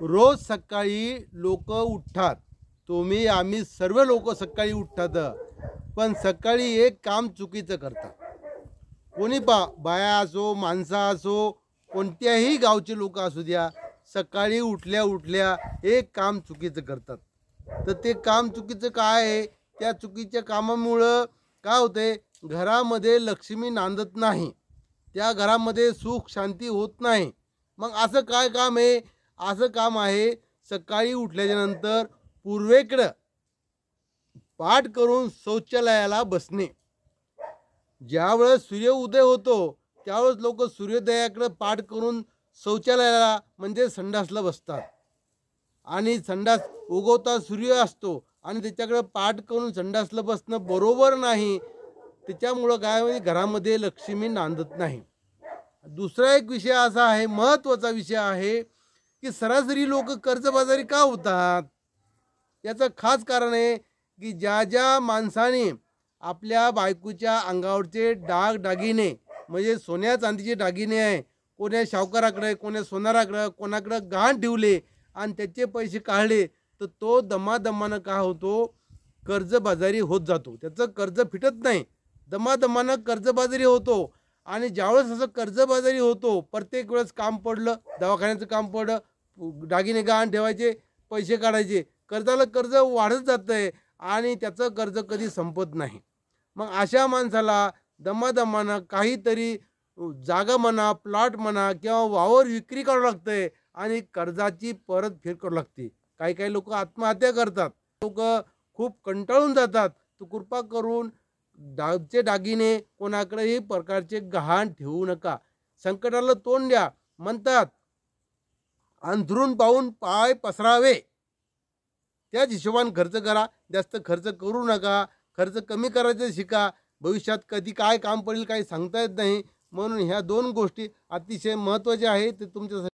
रोज सकाळी लोक उठतात, तुम्ही आम्ही सर्व लोक सकाळी उठतात, पण सकाळी एक काम चुकीचं करतात. कोणी बाया असो, माणसं असो, कोणत्याही गावचे लोक असू द्या, सकाळी उठल्या उठल्या एक काम चुकीचं करतात. तर ते काम चुकीचं काय आहे? त्या चुकीच्या कामामुळं काय होते, घरामध्ये लक्ष्मी नांदत नाही, त्या घरामध्ये सुख शांती होत नाही. मग असं काय काम आहे? असं काम आहे सकाळी उठल्याच्यानंतर पूर्वेकडं पाठ करून शौचालयाला बसणे. ज्यावेळेस सूर्य उदय होतो त्यावेळेस लोक सूर्योदयाकडे पाठ करून शौचालयाला म्हणजे संडासला बसतात. आणि संडास उगवता सूर्य असतो आणि त्याच्याकडे पाठ करून संडासला बसणं बरोबर नाही. त्याच्यामुळं काय म्हणजे घरामध्ये लक्ष्मी नांदत नाही. दुसरा एक विषय असा आहे, महत्त्वाचा विषय आहे, की सरासरी लोक कर्जबाजारी का होतात? याचं खास कारण आहे की ज्या ज्या माणसाने आपल्या बायकोच्या अंगावरचे दागिने म्हणजे सोन्या चांदीचे दागिने आहे, कोण्या सावकाराकडे, कोण्या सोनाराकडे, कोणाकडे गहाण ठेवले आणि त्याचे पैसे काढले, तर तो दमादमानं का होतो, कर्जबाजारी होत जातो. त्याचं कर्ज फिटत नाही, दमादमानं कर्जबाजारी होतो. आणि ज्यावेळेस असं कर्जबाजारी होतो, प्रत्येक वेळेस काम पडलं, दवाखान्याचं काम पडलं, दागिने गहाण ठेवायचे, पैसे काढायचे, कर्जाला कर्ज वाढत जातं आहे आणि त्याचं कर्ज कधी संपत नाही. मग अशा माणसाला दमादमानं काहीतरी जागा म्हणा, प्लॉट म्हणा किंवा वावर विक्री करावं लागतं आहे आणि कर्जाची परतफेड करावी लागते. काही काही लोक आत्महत्या करतात, लोक खूप कंटाळून जातात. तर कृपा करून दागिने कोणाकडेही प्रकारचे गहाण ठेवू नका. संकटाला तोंड द्या म्हणतात, अंथरून पाहून पाय पसरावे, त्याच हिशोबाने खर्च करा. जास्त खर्च करू नका, खर्च कमी करायचं शिका. भविष्यात कधी काय काम पडेल काही सांगता येत नाही, म्हणून ह्या दोन गोष्टी अतिशय महत्त्वाच्या आहेत. ते तुमच्यासाठी